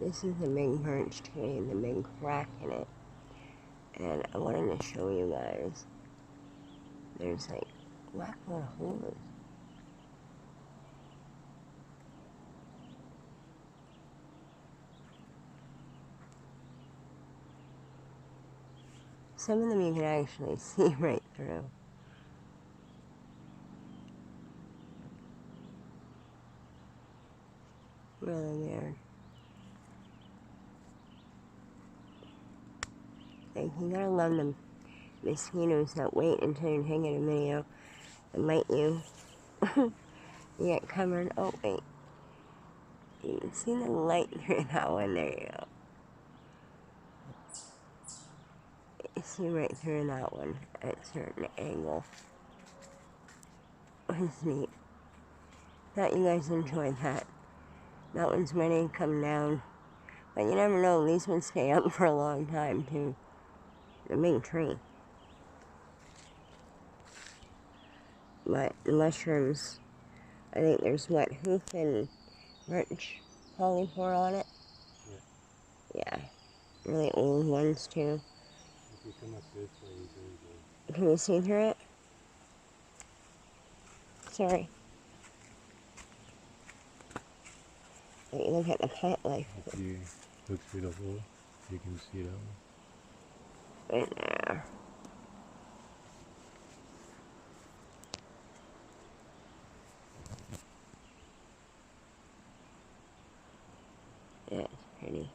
This is a big birch tree and the big crack in it. And I wanted to show you guys. There's like black little holes. Some of them you can actually see right through. Really weird. Like, you gotta love them mosquitoes that wait until you're taking a video and bite you. You get covered. Oh, wait. You can see the light through that one. There you go. You see right through that one at a certain angle. It's neat. Thought you guys enjoyed that. That one's ready to come down. But you never know, these ones stay up for a long time too. The big tree. But the mushrooms, I think there's what, hoof and birch polypore on it? Yeah. Really old ones too. If you come up this way, you can Can you see through it? Sorry. Wait, look at the plant life. If you look through the hole, you can see that one. Right there. Yeah, it's pretty.